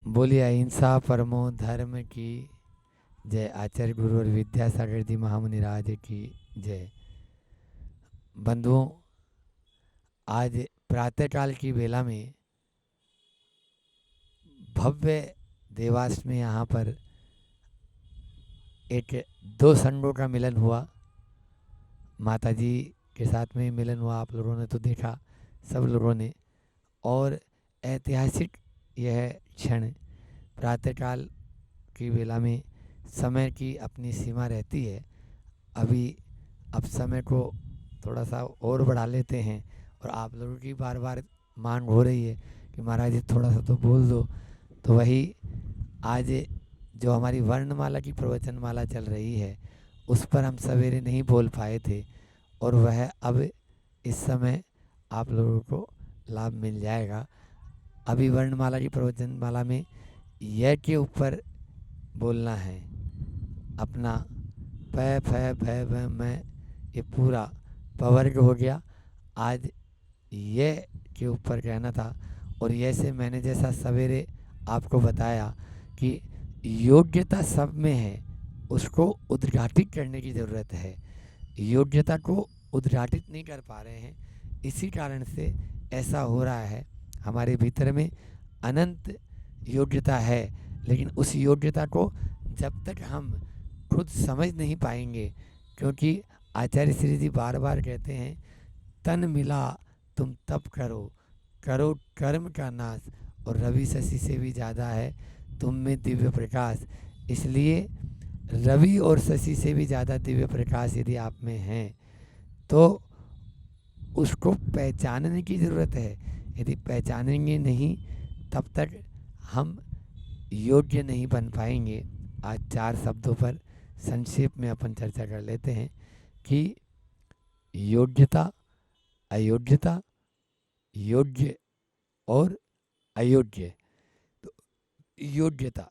बोलिए अहिंसा परमो धर्म की जय। आचार्य गुरु और विद्यासागर जी महामुनि राज की जय। बंधुओं, आज प्रातःकाल की बेला में भव्य देवास में यहाँ पर एक दो संघों का मिलन हुआ। माता जी के साथ में मिलन हुआ, आप लोगों ने तो देखा सब लोगों ने। और ऐतिहासिक यह क्षण प्रातःकाल की बेला में, समय की अपनी सीमा रहती है। अब समय को थोड़ा सा और बढ़ा लेते हैं और आप लोगों की बार बार मांग हो रही है कि महाराज जी थोड़ा सा तो बोल दो। तो वही आज जो हमारी वर्णमाला की प्रवचनमाला चल रही है उस पर हम सवेरे नहीं बोल पाए थे और वह अब इस समय आप लोगों को लाभ मिल जाएगा। अभी वर्णमाला की प्रवचनमाला में यह के ऊपर बोलना है अपना प फ भ भ मैं, ये पूरा पवर्ग हो गया। आज ये के ऊपर कहना था और ये से मैंने जैसा सवेरे आपको बताया कि योग्यता सब में है, उसको उद्घाटित करने की ज़रूरत है। योग्यता को उद्घाटित नहीं कर पा रहे हैं, इसी कारण से ऐसा हो रहा है। हमारे भीतर में अनंत योग्यता है, लेकिन उस योग्यता को जब तक हम खुद समझ नहीं पाएंगे, क्योंकि आचार्य श्री जी बार बार कहते हैं तन मिला तुम तप करो, करो कर्म का नाश, और रवि शशि से भी ज़्यादा है तुम में दिव्य प्रकाश। इसलिए रवि और शशि से भी ज़्यादा दिव्य प्रकाश यदि आप में है तो उसको पहचानने की ज़रूरत है। यदि पहचानेंगे नहीं तब तक हम योग्य नहीं बन पाएंगे। आज 4 शब्दों पर संक्षेप में अपन चर्चा कर लेते हैं कि योग्यता, अयोग्यता, योग्य और अयोग्य। तो योग्यता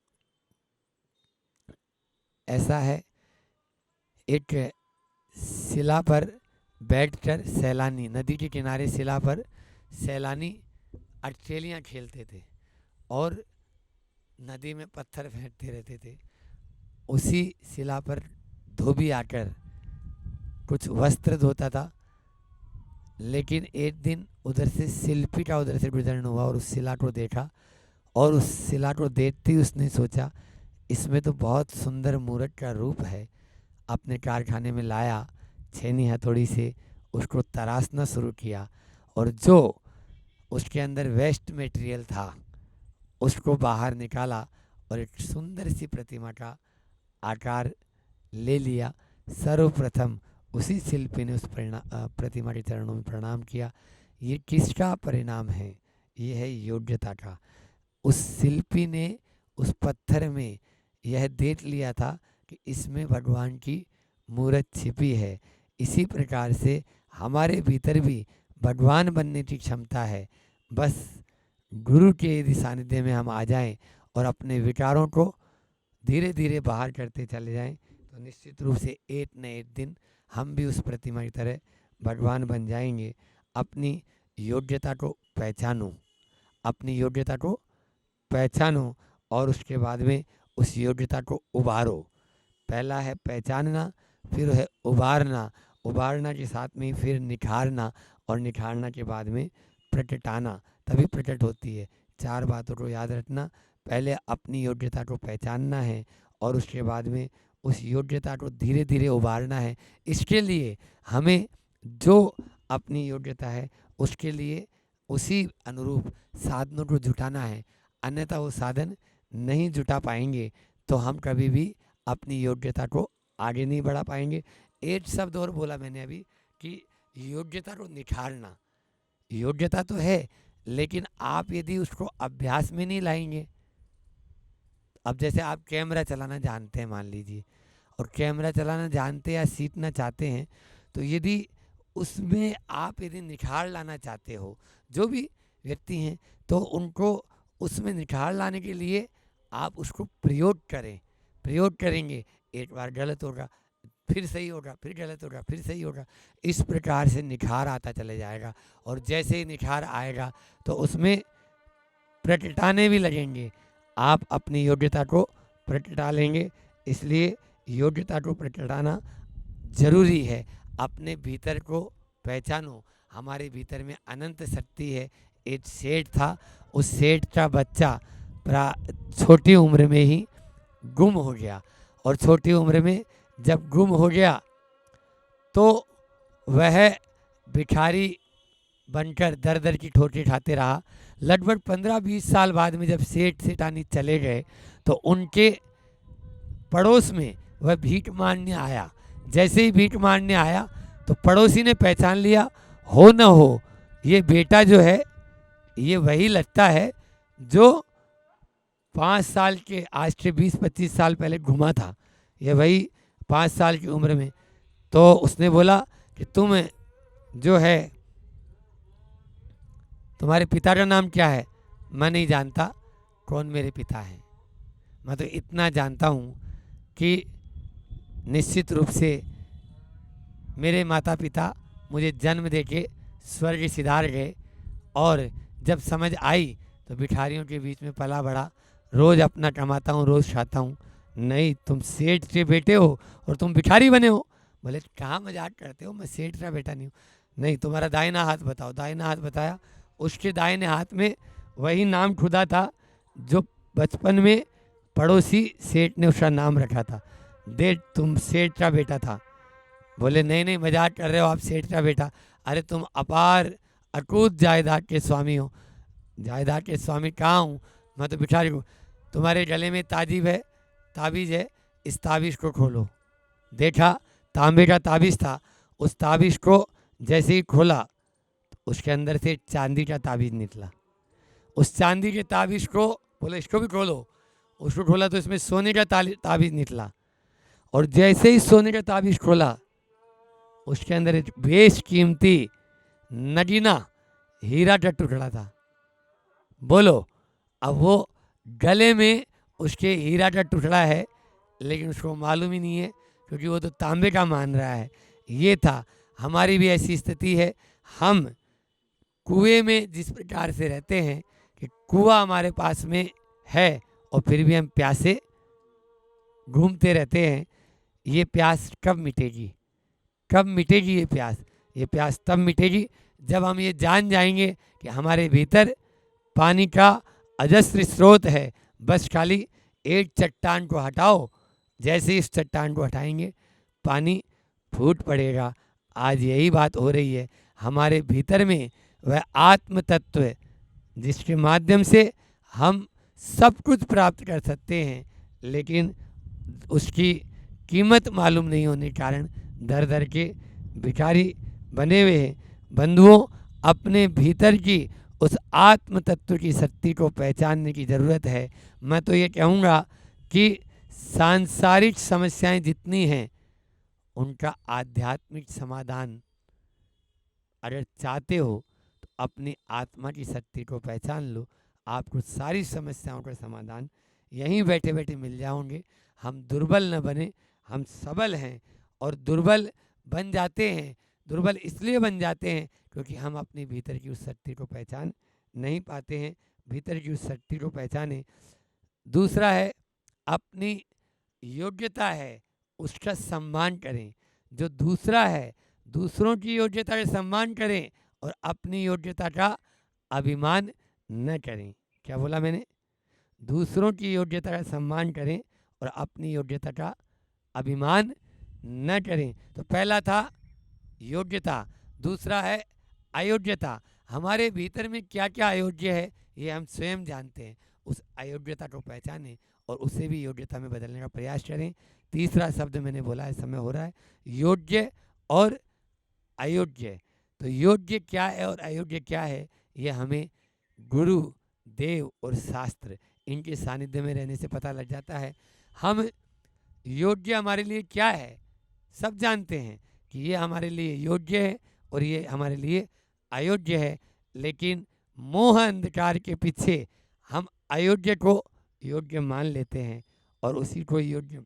ऐसा है, एक शिला पर बैठकर सैलानी, नदी के किनारे शिला पर सैलानी अटखेलियाँ खेलते थे और नदी में पत्थर फेंकते रहते थे। उसी शिला पर धोबी आकर कुछ वस्त्र धोता था, लेकिन एक दिन उधर से शिल्पी का उधर से गुजरना हुआ और उस शिला को देखा, और उस शिला को देखते ही उसने सोचा इसमें तो बहुत सुंदर मूर्त का रूप है। अपने कारखाने में लाया, छेनी हथौड़ी से उसको तराशना शुरू किया और जो उसके अंदर वेस्ट मटेरियल था उसको बाहर निकाला और एक सुंदर सी प्रतिमा का आकार ले लिया। सर्वप्रथम उसी शिल्पी ने उस प्रतिमा के चरणों में प्रणाम किया। ये किसका परिणाम है? ये है योग्यता का। उस शिल्पी ने उस पत्थर में यह देख लिया था कि इसमें भगवान की मूर्त छिपी है। इसी प्रकार से हमारे भीतर भी भगवान बनने की क्षमता है। बस गुरु के यदि सानिध्य में हम आ जाएं और अपने विकारों को धीरे धीरे बाहर करते चले जाएं तो निश्चित रूप से एक न एक दिन हम भी उस प्रतिमा की तरह भगवान बन जाएंगे। अपनी योग्यता को पहचानो, अपनी योग्यता को पहचानो और उसके बाद में उस योग्यता को उभारो। पहला है पहचानना, फिर है उभारना, उभारना के साथ में फिर निखारना, और निखारना के बाद में प्रकटाना, तभी प्रकट होती है। 4 बातों को याद रखना। पहले अपनी योग्यता को पहचानना है और उसके बाद में उस योग्यता को धीरे धीरे उभारना है। इसके लिए हमें जो अपनी योग्यता है उसके लिए उसी अनुरूप साधनों को जुटाना है, अन्यथा वो साधन नहीं जुटा पाएंगे तो हम कभी भी अपनी योग्यता को आगे नहीं बढ़ा पाएंगे। एक शब्द और बोला मैंने अभी कि योग्यता को निखारना। योग्यता तो है, लेकिन आप यदि उसको अभ्यास में नहीं लाएंगे, अब जैसे आप कैमरा चलाना जानते हैं मान लीजिए, और कैमरा चलाना जानते या सीखना चाहते हैं, तो यदि उसमें आप यदि निखार लाना चाहते हो, जो भी व्यक्ति हैं, तो उनको उसमें निखार लाने के लिए आप उसको प्रयोग करें। प्रयोग करेंगे, एक बार गलत होगा, फिर सही होगा, फिर गलत होगा, फिर सही होगा। इस प्रकार से निखार आता चले जाएगा और जैसे ही निखार आएगा तो उसमें प्रकटाने भी लगेंगे। आप अपनी योग्यता को प्रगटा लेंगे। इसलिए योग्यता को प्रगटाना जरूरी है। अपने भीतर को पहचानो। हमारे भीतर में अनंत शक्ति है। एक सेठ था, उस सेठ का बच्चा छोटी उम्र में ही गुम हो गया, और छोटी उम्र में जब गुम हो गया तो वह भिखारी बनकर दर दर की ठोकरें खाते रहा। लगभग 15-20 साल बाद में जब सेठ सेठानी चले गए तो उनके पड़ोस में वह भीख मांगने आया। जैसे ही भीख मांगने आया तो पड़ोसी ने पहचान लिया, हो न हो ये बेटा जो है ये वही लगता है जो 5 साल के, आज से 20-25 साल पहले घुमा था, ये वही 5 साल की उम्र में। तो उसने बोला कि तुम जो है, तुम्हारे पिता का नाम क्या है? मैं नहीं जानता कौन मेरे पिता हैं। मैं तो इतना जानता हूँ कि निश्चित रूप से मेरे माता पिता मुझे जन्म देके स्वर्ग सिधार गए, और जब समझ आई तो भिखारियों के बीच में पला बड़ा, रोज़ अपना कमाता हूँ, रोज़ खाता हूँ। नहीं, तुम सेठ के बेटे हो और तुम भिखारी बने हो। बोले कहाँ मजाक करते हो, मैं सेठ का बेटा नहीं हूँ। नहीं, तुम्हारा दाहिना हाथ बताओ। दाहिना हाथ बताया, उसके दाहिने हाथ में वही नाम खुदा था जो बचपन में पड़ोसी सेठ ने उसका नाम रखा था। देख, तुम सेठ का बेटा था। बोले नहीं नहीं, मजाक कर रहे हो आप, सेठ का बेटा? अरे तुम अपार अकूत जायदाद के स्वामी हो। जायदाद के स्वामी कहाँ हूँ, मैं तो भिखारी हूँ। तुम्हारे गले में ताजीब है, ताबीज़ है, इस ताबीज़ को खोलो। देखा, तांबे का ताबीज़ था। उस ताबीज़ को जैसे ही खोला उसके अंदर से चांदी का ताबीज़ निकला। उस चांदी के ताबीज़ को बोले इसको भी खोलो। उसको खोला तो इसमें सोने का ताबीज़ निकला, और जैसे ही सोने का ताबीज़ खोला उसके अंदर एक बेशकीमती नगीना हीरा का टुकड़ा था। बोलो, अब वो गले में उसके हीरा का टुकड़ा है, लेकिन उसको मालूम ही नहीं है, क्योंकि वो तो तांबे का मान रहा है। ये था, हमारी भी ऐसी स्थिति है। हम कुएं में जिस प्रकार से रहते हैं कि कुआं हमारे पास में है और फिर भी हम प्यासे घूमते रहते हैं। ये प्यास कब मिटेगी? कब मिटेगी ये प्यास? ये प्यास तब मिटेगी जब हम ये जान जाएंगे कि हमारे भीतर पानी का अजस्र स्रोत है। बस खाली एक चट्टान को हटाओ, जैसे इस चट्टान को हटाएंगे पानी फूट पड़ेगा। आज यही बात हो रही है। हमारे भीतर में वह आत्म तत्व है जिसके माध्यम से हम सब कुछ प्राप्त कर सकते हैं, लेकिन उसकी कीमत मालूम नहीं होने के कारण दर दर के भिखारी बने हुए हैं। बंधुओं, अपने भीतर की उस आत्म तत्व की शक्ति को पहचानने की ज़रूरत है। मैं तो ये कहूँगा कि सांसारिक समस्याएं जितनी हैं उनका आध्यात्मिक समाधान अगर चाहते हो तो अपनी आत्मा की शक्ति को पहचान लो। आपको सारी समस्याओं का समाधान यहीं बैठे बैठे मिल जाओगे। हम दुर्बल न बने, हम सबल हैं। और दुर्बल बन जाते हैं, दुर्बल इसलिए बन जाते हैं क्योंकि हम अपनी भीतर की उस शक्ति को पहचान नहीं पाते हैं। भीतर की उस शक्ति को पहचाने। दूसरा है, अपनी योग्यता है उसका सम्मान करें। जो दूसरा है, दूसरों की योग्यता का सम्मान करें और अपनी योग्यता का अभिमान न करें। क्या बोला मैंने? दूसरों की योग्यता का सम्मान करें और अपनी योग्यता का अभिमान न करें। तो पहला था योग्यता, दूसरा है अयोग्यता। हमारे भीतर में क्या क्या अयोग्य है ये हम स्वयं जानते हैं। उस अयोग्यता को पहचानें और उसे भी योग्यता में बदलने का प्रयास करें। तीसरा शब्द मैंने बोला है, समय हो रहा है, योग्य और अयोग्य। तो योग्य क्या है और अयोग्य क्या है ये हमें गुरु, देव और शास्त्र इनके सानिध्य में रहने से पता लग जाता है। हम योग्य हमारे लिए क्या है सब जानते हैं कि ये हमारे लिए योग्य है और ये हमारे लिए अयोग्य है, लेकिन मोह अंधकार के पीछे हम अयोग्य को योग्य मान लेते हैं और उसी को योग्य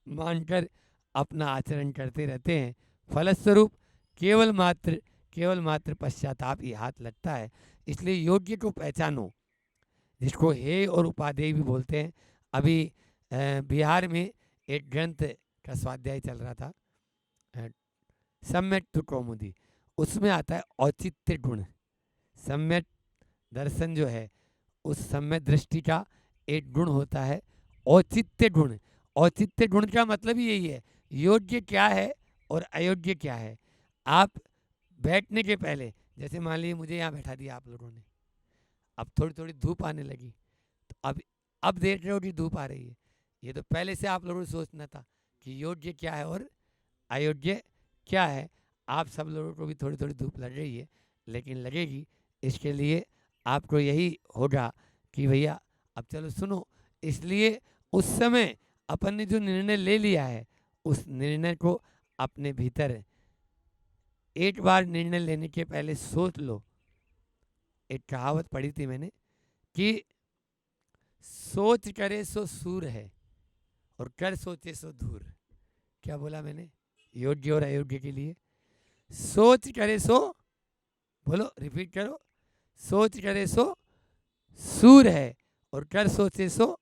मानकर अपना आचरण करते रहते हैं। फलस्वरूप केवल मात्र पश्चाताप ही हाथ लगता है। इसलिए योग्य को पहचानो। जिसको हे और उपादेय भी बोलते हैं। अभी बिहार में एक ग्रंथ का स्वाध्याय चल रहा था, अ, सम्यक तो कौमुदी, उसमें आता है औचित्य गुण। सम्यक दर्शन जो है, उस सम्यक दृष्टि का एक गुण होता है औचित्य गुण। औचित्य गुण का मतलब ही यही है, योग्य क्या है और अयोग्य क्या है। आप बैठने के पहले, जैसे मान लीजिए मुझे यहाँ बैठा दिया आप लोगों ने, अब थोड़ी थोड़ी धूप आने लगी, तो अब देख रहे हो कि धूप आ रही है। ये तो पहले से आप लोगों को सोचना था कि योग्य क्या है और अयोग्य क्या है। आप सब लोगों को भी थोड़ी थोड़ी धूप लग रही है, लेकिन लगेगी, इसके लिए आपको यही होगा कि भैया अब चलो सुनो। इसलिए उस समय अपन ने जो निर्णय ले लिया है, उस निर्णय को अपने भीतर एक बार निर्णय लेने के पहले सोच लो। एक कहावत पढ़ी थी मैंने कि सोच करे सो सूर है और कर सोचे सो धूर। क्या बोला मैंने? योग्य और अयोग्य के लिए सोच करे सो, बोलो रिपीट करो, सोच करे सो सूर है और कर सोचे सो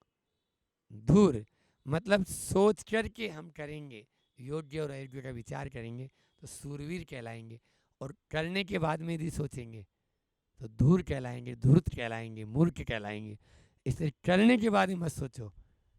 धूर। मतलब सोच करके हम करेंगे, योग्य और अयोग्य का विचार करेंगे तो सूरवीर कहलाएंगे, और करने के बाद में यदि सोचेंगे तो धूर कहलाएंगे, धूर्त कहलाएंगे, मूर्ख कहलाएंगे। इसलिए करने के बाद ही मत सोचो,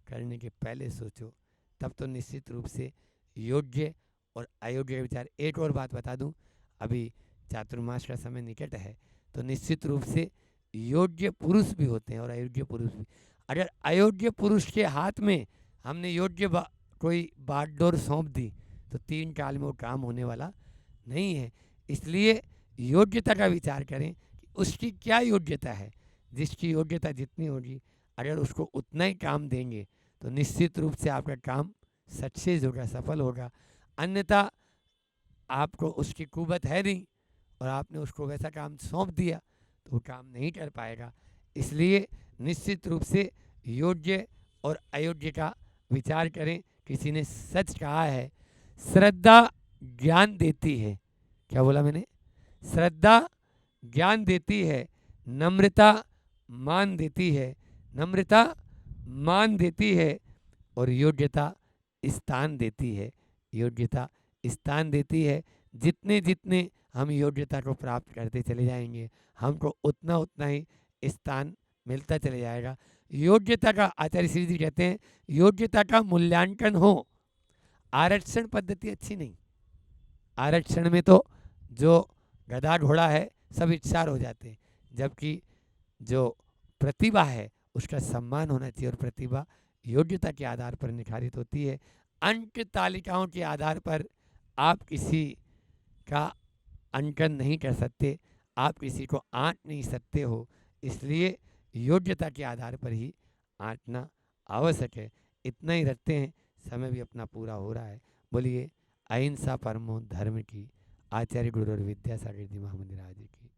करने के पहले सोचो, तब तो निश्चित रूप से योग्य और अयोग्य का विचार। एक और बात बता दूं, अभी चातुर्मास का समय निकट है, तो निश्चित रूप से योग्य पुरुष भी होते हैं और अयोग्य पुरुष भी। अगर अयोग्य पुरुष के हाथ में हमने योग्य कोई बागडोर सौंप दी तो 3 काल में वो काम होने वाला नहीं है। इसलिए योग्यता का विचार करें कि उसकी क्या योग्यता है। जिसकी योग्यता जितनी होगी, अगर उसको उतना ही काम देंगे तो निश्चित रूप से आपका काम सक्सेस होगा, सफल होगा। अन्यथा आपको उसकी कुवत है नहीं और आपने उसको वैसा काम सौंप दिया तो वो काम नहीं कर पाएगा। इसलिए निश्चित रूप से योग्य और अयोग्य का विचार करें। किसी ने सच कहा है, श्रद्धा ज्ञान देती है। क्या बोला मैंने? श्रद्धा ज्ञान देती है, नम्रता मान देती है, नम्रता मान देती है, और योग्यता स्थान देती है, योग्यता स्थान देती है। जितने जितने हम योग्यता को प्राप्त करते चले जाएंगे, हमको उतना उतना ही स्थान मिलता चले जाएगा। योग्यता का, आचार्य श्री जी कहते हैं, योग्यता का मूल्यांकन हो। आरक्षण पद्धति अच्छी नहीं। आरक्षण में तो जो गधा घोड़ा है सब इच्छार हो जाते हैं, जबकि जो प्रतिभा है उसका सम्मान होना चाहिए, और प्रतिभा योग्यता के आधार पर निखारित होती है। अंक तालिकाओं के आधार पर आप किसी का अंकन नहीं कर सकते, आप किसी को आंट नहीं सकते हो। इसलिए योग्यता के आधार पर ही आंटना आवश्यक है। इतना ही रखते हैं, समय भी अपना पूरा हो रहा है। बोलिए अहिंसा परमो धर्म की। आचार्य गुरु और विद्यासागर जी महामंदिर आज की।